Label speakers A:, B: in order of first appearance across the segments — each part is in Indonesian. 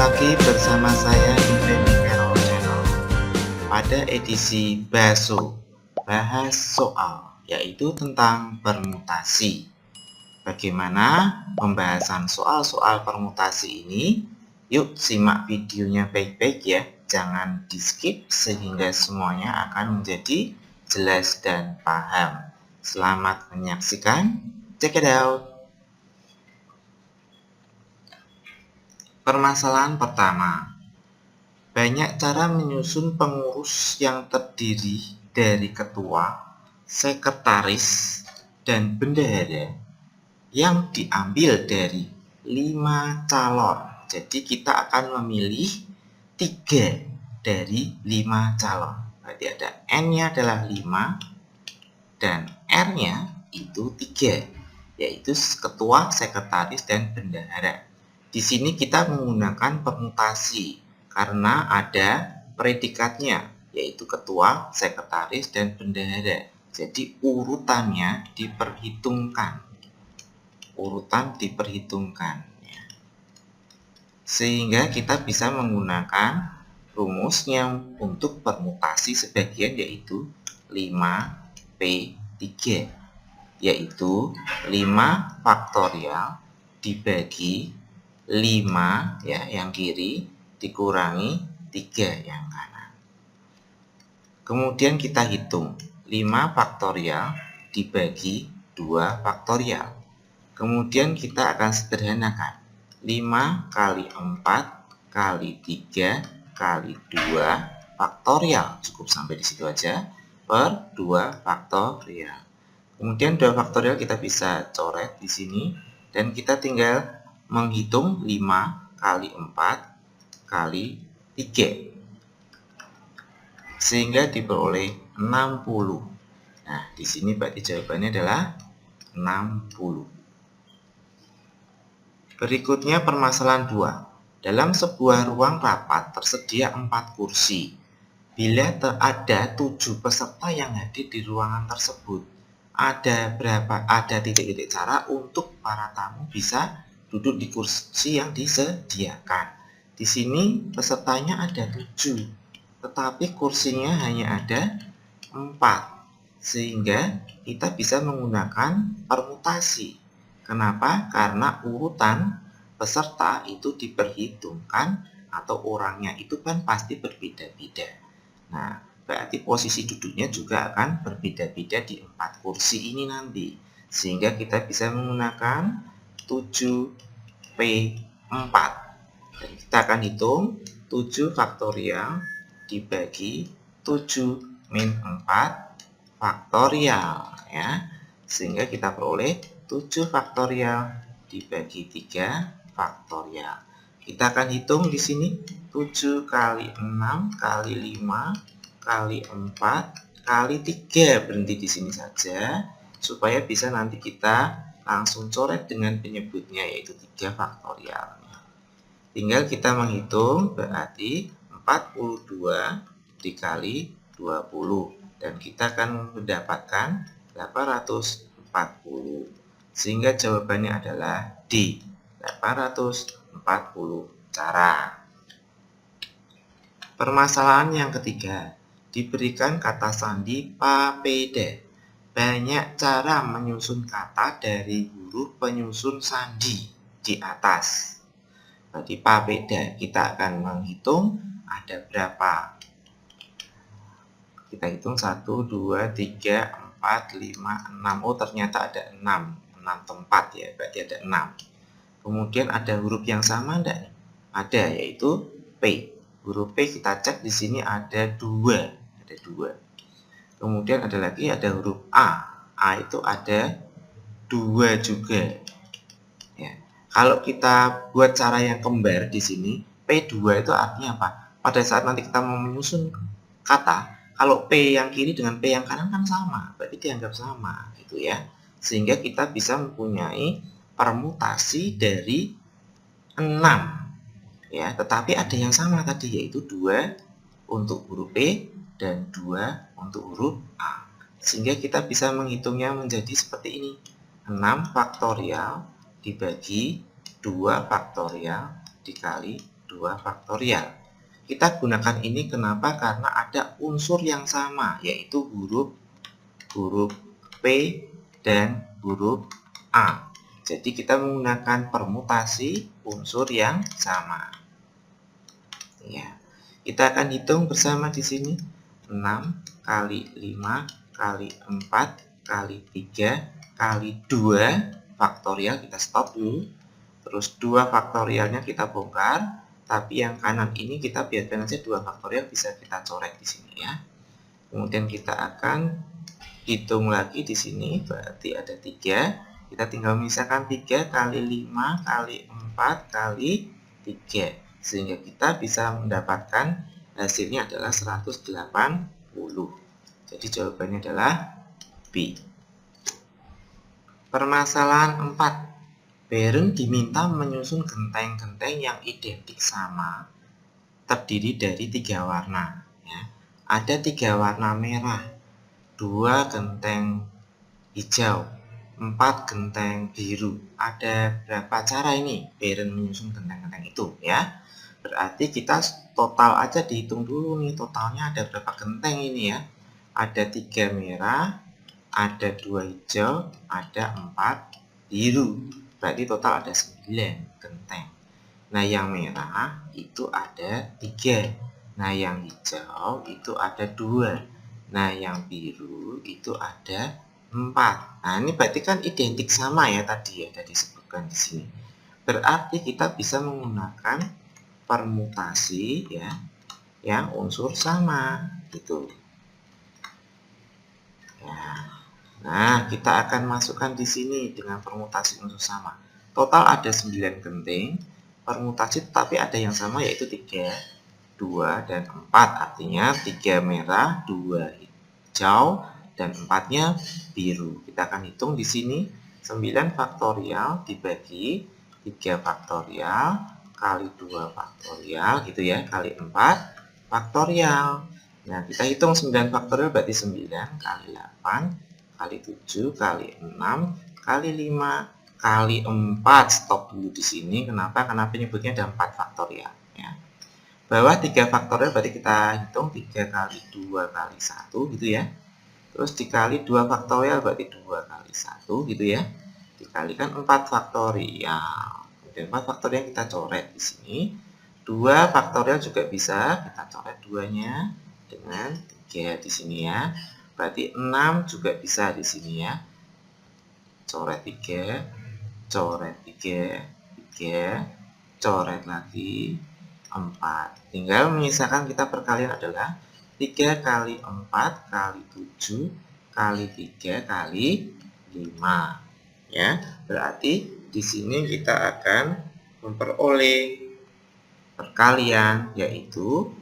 A: lagi bersama saya Infinity Carol Channel. Pada edisi Baso, bahas soal, yaitu tentang permutasi. Bagaimana pembahasan soal-soal permutasi ini? Yuk simak videonya baik-baik ya, jangan di skip sehingga semuanya akan menjadi jelas dan paham. Selamat menyaksikan, check it out. Permasalahan pertama, banyak cara menyusun pengurus yang terdiri dari ketua, sekretaris, dan bendahara yang diambil dari 5 calon. Jadi kita akan memilih 3 dari 5 calon. Berarti ada N-nya adalah 5 dan R-nya itu 3, yaitu ketua, sekretaris, dan bendahara. Di sini kita menggunakan permutasi karena ada predikatnya, yaitu ketua, sekretaris, dan bendahara. Jadi urutannya diperhitungkan. Urutan diperhitungkan. Sehingga kita bisa menggunakan rumusnya untuk permutasi sebagian, yaitu 5P3, yaitu 5 faktorial dibagi 5 ya yang kiri dikurangi 3 yang kanan. Kemudian kita hitung 5 faktorial dibagi 2 faktorial. Kemudian kita akan sederhanakan 5 kali 4 kali 3 kali 2 faktorial. Cukup sampai di situ aja, per 2 faktorial. Kemudian 2 faktorial kita bisa coret di sini dan kita tinggal menghitung 5 kali 4 kali 3 sehingga diperoleh 60. Nah, di sini berarti jawabannya adalah 60. Berikutnya permasalahan 2. Dalam sebuah ruang rapat tersedia 4 kursi. Bila ada 7 peserta yang hadir di ruangan tersebut, ada titik-titik cara untuk para tamu bisa duduk di kursi yang disediakan. Di sini pesertanya ada 7, tetapi kursinya hanya ada 4, sehingga kita bisa menggunakan permutasi. Kenapa? Karena urutan peserta itu diperhitungkan atau orangnya itu kan pasti berbeda-beda. Nah, berarti posisi duduknya juga akan berbeda-beda di 4 kursi ini nanti. Sehingga kita bisa menggunakan 7P4. Dan kita akan hitung 7 faktorial dibagi 7 min 4 faktorial ya. Sehingga kita peroleh 7 faktorial dibagi 3 faktorial. Kita akan hitung di sini 7 kali 6 kali 5 kali 4 kali 3. Berhenti di sini saja supaya bisa nanti kita langsung coret dengan penyebutnya, yaitu 3 faktorial. Tinggal kita menghitung, berarti 42 dikali 20 dan kita akan mendapatkan 840. Sehingga jawabannya adalah D, 840 cara. Permasalahan yang ketiga, diberikan kata sandi papeda. Banyak cara menyusun kata dari huruf penyusun sandi di atas. Berarti papeda kita akan menghitung ada berapa. Kita hitung 1, 2, 3, 4, 5, 6. Oh, ternyata ada 6 tempat ya, berarti ada 6. Kemudian ada huruf yang sama enggak? Ada, yaitu P. Huruf P kita cek di sini ada 2. Ada 2. Kemudian ada lagi, ada huruf A. A itu ada 2 juga. Ya. Kalau kita buat cara yang kembar di sini, P2 itu artinya apa? Pada saat nanti kita mau menyusun kata, kalau P yang kiri dengan P yang kanan kan sama, berarti dianggap sama, gitu ya. Sehingga kita bisa mempunyai permutasi dari 6. Ya, tetapi ada yang sama tadi, yaitu 2 untuk huruf P dan 2 untuk huruf A. Sehingga kita bisa menghitungnya menjadi seperti ini. 6 faktorial dibagi 2 faktorial dikali 2 faktorial. Kita gunakan ini kenapa? Karena ada unsur yang sama, yaitu huruf P dan huruf A. Jadi kita menggunakan permutasi unsur yang sama. Ya. Kita akan hitung bersama di sini. 6 kali 5 kali 4 kali 3 kali 2 faktorial, kita stop dulu. Terus 2 faktorialnya kita bongkar, tapi yang kanan ini kita biarkan aja 2 faktorial, bisa kita coret di sini ya. Kemudian kita akan hitung lagi di sini, berarti ada 3. Kita tinggal memisahkan 3 kali 5 kali 4 kali 3. Sehingga kita bisa mendapatkan hasilnya adalah 180. Jadi jawabannya adalah B. Permasalahan 4. Beren diminta menyusun genteng-genteng yang identik sama, terdiri dari 3 warna. Ya. Ada 3 warna merah, 2 genteng hijau, 4 genteng biru. Ada berapa cara ini Beren menyusun genteng-genteng itu ya? Berarti kita total aja dihitung dulu nih, totalnya ada berapa genteng ini ya. Ada 3 merah, ada 2 hijau, ada 4 biru. Berarti total ada 9 genteng. Nah yang merah itu ada 3. Nah yang hijau itu ada 2. Nah yang biru itu ada 4. Nah ini berarti kan identik sama ya tadi ya, sudah disebutkan di sini. Berarti kita bisa menggunakan permutasi ya, yang unsur sama gitu. Ya. Nah, kita akan masukkan di sini dengan permutasi unsur sama. Total ada 9 genteng, permutasi tetapi ada yang sama yaitu 3, 2, dan 4. Artinya 3 merah, 2 hijau, dan 4-nya biru. Kita akan hitung di sini 9 faktorial dibagi 3 faktorial kali 2 faktorial gitu ya, kali 4 faktorial. Nah, kita hitung 9 faktorial berarti 9 kali 8 kali 7 kali 6 kali 5 kali 4. Stop dulu di sini. Kenapa? Karena penyebutnya ada 4 faktorial ya. Bawah 3 faktorial berarti kita hitung 3 kali 2 kali 1 gitu ya. Terus dikali 2 faktorial berarti 2 kali 1 gitu ya. Dikalikan 4 faktorial. Kemudian 4 faktorial kita coret di sini. 2 faktorial juga bisa kita coret 2-nya dengan 3 di sini ya. Berarti 6 juga bisa di sini ya. Coret 3, coret 3, 3, coret lagi 4. Tinggal menyisakan kita perkalian adalah 3 kali 4 kali 7 kali 3 kali 5. Ya, berarti di sini kita akan memperoleh perkalian yaitu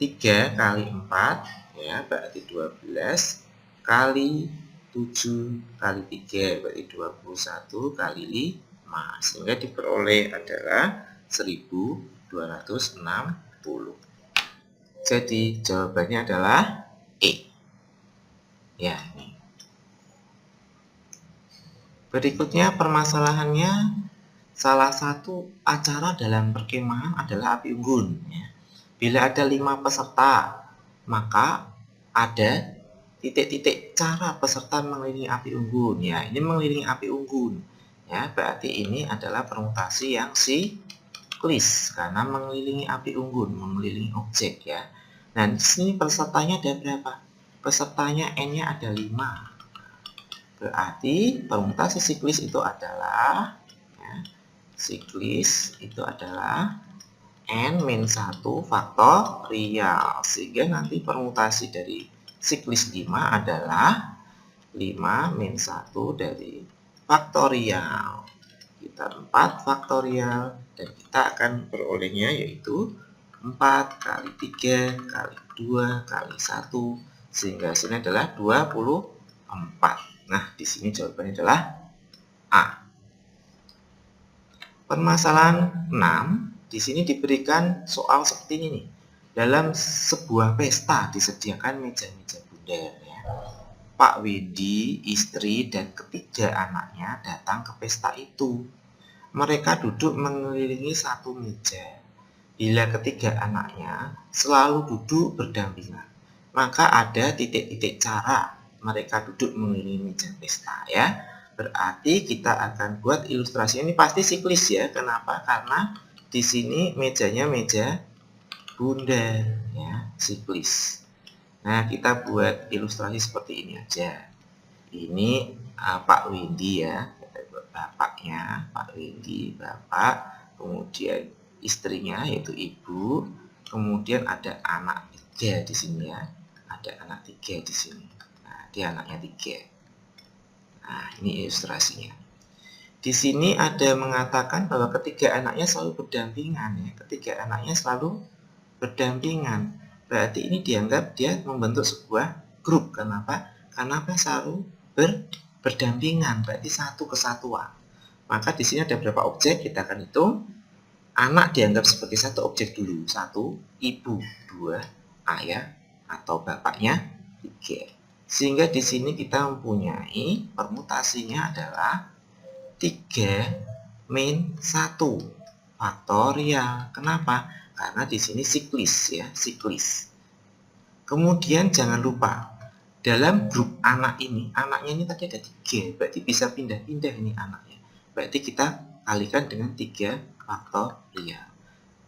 A: 3 kali 4 ya, berarti 12 kali 7 kali 3 berarti 21 kali 5, sehingga diperoleh adalah 1260. Jadi jawabannya adalah E. Ya, ini. Berikutnya permasalahannya, salah satu acara dalam perkemahan adalah api unggun ya. Bila ada 5 peserta, maka ada titik-titik cara peserta mengelilingi api unggun ya. Ini mengelilingi api unggun ya, berarti ini adalah permutasi yang siklis karena mengelilingi api unggun, mengelilingi objek ya. Nah, di sini pesertanya ada berapa? Pesertanya N-nya ada 5. Berarti permutasi siklis itu adalah ya, siklis itu adalah N-1 faktorial, sehingga nanti permutasi dari siklis 5 adalah 5-1 dari faktorial. Kita 4 faktorial dan kita akan berolehnya yaitu 4 kali 3 kali 2 kali 1, sehingga hasilnya adalah 24. Nah, di sini jawabannya adalah A. Permasalahan 6. Di sini diberikan soal seperti ini nih. Dalam sebuah pesta disediakan meja-meja bundar ya. Pak Wedi, istri, dan ketiga anaknya datang ke pesta itu. Mereka duduk mengelilingi satu meja bila ketiga anaknya selalu duduk berdampingan, maka ada titik-titik cara mereka duduk mengelilingi meja pesta ya. Berarti kita akan buat ilustrasi ini pasti siklis ya. Kenapa? Karena di sini mejanya meja bundar ya, siklis. Nah, kita buat ilustrasi seperti ini aja. Ini Pak Windy ya, kita buat bapaknya, Pak Windy, bapak, kemudian istrinya yaitu ibu, kemudian ada anak 3 di sini ya, ada anak 3 di sini. Nah, dia anaknya 3. Nah, ini ilustrasinya. Di sini ada mengatakan bahwa ketiga anaknya selalu berdampingan ya, ketiga anaknya selalu berdampingan. Berarti ini dianggap dia membentuk sebuah grup. Kenapa? Karena selalu berdampingan, berarti satu kesatuan. Maka di sini ada beberapa objek, kita akan hitung. Anak dianggap sebagai satu objek dulu. 1, ibu 2, ayah atau bapaknya 3. Sehingga di sini kita mempunyai permutasinya adalah 3 min 1 faktorial. Kenapa? Karena di sini siklis ya, siklis. Kemudian jangan lupa dalam grup anak ini, anaknya ini tadi ada 3, berarti bisa pindah-pindah ini anaknya. Berarti kita kalikan dengan 3 faktorial.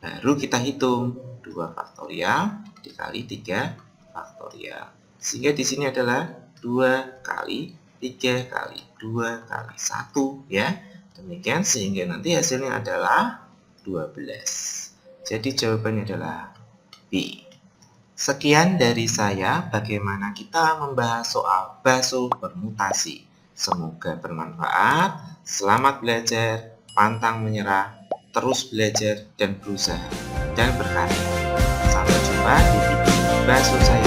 A: Baru kita hitung 2 faktorial dikali 3 faktorial. Sehingga di sini adalah 2 kali 3 kali 2 kali 1 ya. Demikian sehingga nanti hasilnya adalah 12. Jadi jawabannya adalah B. Sekian dari saya bagaimana kita membahas soal baso permutasi. Semoga bermanfaat. Selamat belajar, pantang menyerah, terus belajar dan berusaha dan berkarya. Sampai jumpa di video baso saya.